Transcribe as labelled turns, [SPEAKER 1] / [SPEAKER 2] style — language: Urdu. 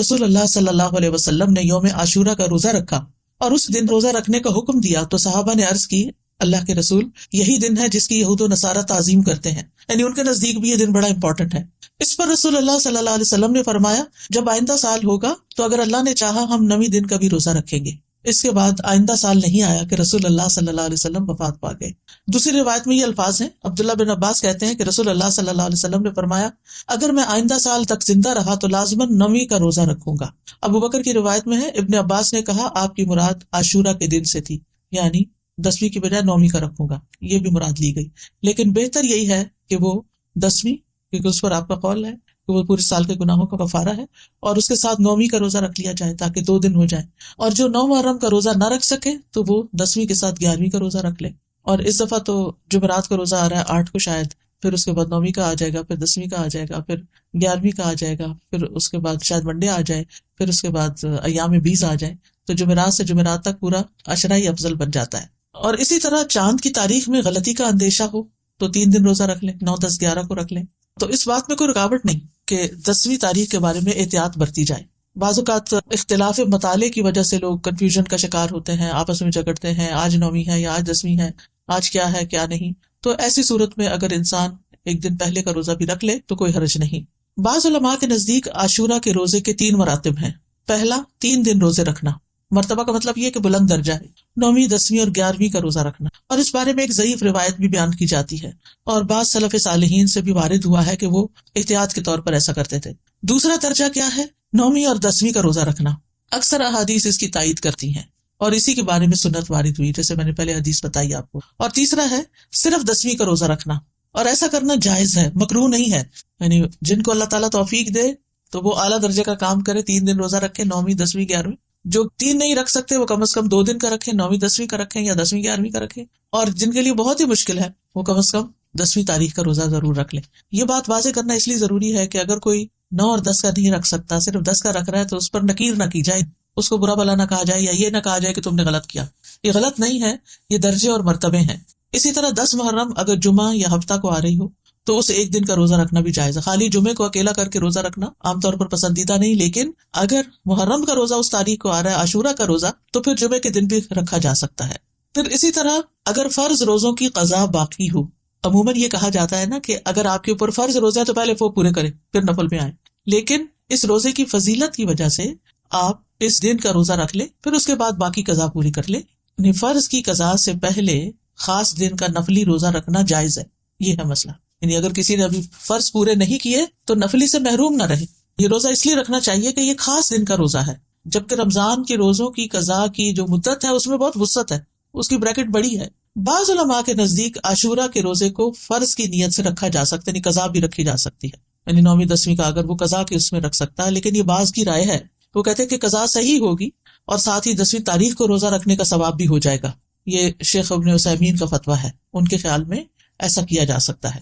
[SPEAKER 1] رسول اللہ صلی اللہ علیہ وسلم نے یوم عاشورہ کا روزہ رکھا اور اس دن روزہ رکھنے کا حکم دیا تو صحابہ نے عرض کی اللہ کے رسول یہی دن ہے جس کی یہود و نصارہ تعظیم کرتے ہیں، یعنی ان کے نزدیک بھی یہ دن بڑا امپورٹنٹ ہے۔ اس پر رسول اللہ صلی اللہ علیہ وسلم نے فرمایا جب آئندہ سال ہوگا تو اگر اللہ نے چاہا ہم 9 دن کا بھی روزہ رکھیں گے۔ اس کے بعد آئندہ سال نہیں آیا کہ رسول اللہ صلی اللہ علیہ وسلم وفات پا گئے۔ دوسری روایت میں یہ الفاظ ہیں، عبداللہ بن عباس کہتے ہیں کہ رسول اللہ صلی اللہ علیہ وسلم نے فرمایا اگر میں آئندہ سال تک زندہ رہا تو لازماً 9 کا روزہ رکھوں گا۔ ابو بکر کی روایت میں ہے ابن عباس نے کہا آپ کی مراد عاشورہ کے دن سے تھی، یعنی 10ویں کی بجائے 9 کا رکھوں گا، یہ بھی مراد لی گئی، لیکن بہتر یہی ہے کہ وہ 10ویں، کیونکہ اس پر آپ کا قول ہے کہ وہ پورے سال کے گناہوں کا کفارہ ہے، اور اس کے ساتھ 9 کا روزہ رکھ لیا جائے تاکہ 2 دن ہو جائیں، اور جو 9 محرم کا روزہ نہ رکھ سکے تو وہ 10ویں کے ساتھ 11ویں کا روزہ رکھ لے۔ اور اس دفعہ تو جمعرات کا روزہ آ رہا ہے 8 کو شاید، پھر اس کے بعد 9 کا آ جائے گا، پھر 10ویں کا آ جائے گا، پھر 11ویں کا آ جائے گا، پھر اس کے بعد شاید منڈے آ جائے، پھر اس کے بعد ایام 20 آ جائے، تو جمعرات سے جمعرات تک پورا عشرہ ہی افضل بن جاتا ہے۔ اور اسی طرح چاند کی تاریخ میں غلطی کا اندیشہ ہو تو 3 دن روزہ رکھ لیں، 9، 10، 11 کو رکھ لیں، تو اس بات میں کوئی رکاوٹ نہیں کہ 10ویں تاریخ کے بارے میں احتیاط برتی جائے۔ بعض اوقات اختلاف مطالعے کی وجہ سے لوگ کنفیوژن کا شکار ہوتے ہیں، آپس میں جھگڑتے ہیں آج 9 ہے یا آج 10ویں ہے، آج کیا ہے کیا نہیں، تو ایسی صورت میں اگر انسان ایک دن پہلے کا روزہ بھی رکھ لے تو کوئی حرج نہیں۔ بعض علماء کے نزدیک عاشورہ کے روزے کے 3 مراتب ہیں۔ پہلا 3 دن روزے رکھنا، مرتبہ کا مطلب یہ کہ بلند درجہ ہے، 9، 10 اور 11 کا روزہ رکھنا، اور اس بارے میں ایک ضعیف روایت بھی بیان کی جاتی ہے، اور بعض سلف صالحین سے بھی وارد ہوا ہے کہ وہ احتیاط کے طور پر ایسا کرتے تھے۔ دوسرا درجہ کیا ہے؟ 9 اور 10 کا روزہ رکھنا، اکثر احادیث اس کی تائید کرتی ہیں اور اسی کے بارے میں سنت وارد ہوئی، جیسے میں نے پہلے حدیث بتائی آپ کو۔ اور تیسرا ہے صرف 10 کا روزہ رکھنا، اور ایسا کرنا جائز ہے، مکروہ نہیں ہے، یعنی جن کو اللہ تعالیٰ توفیق دے تو وہ اعلیٰ درجے کا کام کرے، 3 دن روزہ رکھے، 9، 10، 11۔ جو 3 نہیں رکھ سکتے وہ کم از کم 2 دن کا رکھیں، 9، 10 کا رکھیں یا 10، 11 کا رکھیں، اور جن کے لیے بہت ہی مشکل ہے وہ کم از کم 10ویں تاریخ کا روزہ ضرور رکھ لیں۔ یہ بات واضح کرنا اس لیے ضروری ہے کہ اگر کوئی 9 اور 10 کا نہیں رکھ سکتا، صرف 10 کا رکھ رہا ہے، تو اس پر نکیر نہ کی جائے، اس کو برا بھلا نہ کہا جائے یا یہ نہ کہا جائے کہ تم نے غلط کیا۔ یہ غلط نہیں ہے، یہ درجے اور مرتبے ہیں۔ اسی طرح 10 محرم اگر جمعہ یا ہفتہ کو آ رہی ہو تو اس ایک دن کا روزہ رکھنا بھی جائز ہے۔ خالی جمعے کو اکیلا کر کے روزہ رکھنا عام طور پر پسندیدہ نہیں، لیکن اگر محرم کا روزہ اس تاریخ کو آ رہا ہے، عاشورہ کا روزہ، تو پھر جمعے کے دن بھی رکھا جا سکتا ہے۔ پھر اسی طرح اگر فرض روزوں کی قضا باقی ہو، عموماً یہ کہا جاتا ہے نا کہ اگر آپ کے اوپر فرض روزہ ہے تو پہلے وہ پورے کریں پھر نفل میں آئیں، لیکن اس روزے کی فضیلت کی وجہ سے آپ اس دن کا روزہ رکھ لیں، پھر اس کے بعد باقی قضا پوری کر لیں۔ یعنی فرض کی قضا سے پہلے خاص دن کا نفلی روزہ رکھنا جائز ہے، یہ ہے مسئلہ۔ یعنی اگر کسی نے ابھی فرض پورے نہیں کیے تو نفلی سے محروم نہ رہے۔ یہ روزہ اس لیے رکھنا چاہیے کہ یہ خاص دن کا روزہ ہے، جبکہ رمضان کے روزوں کی قضا کی جو مدت ہے اس میں بہت وسعت ہے، اس کی بریکٹ بڑی ہے۔ بعض علماء کے نزدیک عاشورہ کے روزے کو فرض کی نیت سے رکھا جا سکتا ہے، یعنی قضا بھی رکھی جا سکتی ہے، یعنی 9، 10 کا اگر وہ قضا کے اس میں رکھ سکتا ہے، لیکن یہ بعض کی رائے ہے، وہ کہتے ہیں کہ قضا صحیح ہوگی اور ساتھ ہی 10ویں تاریخ کو روزہ رکھنے کا ثواب بھی ہو جائے گا۔ یہ شیخ ابن عثیمین کا فتویٰ ہے، ان کے خیال میں ایسا کیا جا سکتا ہے۔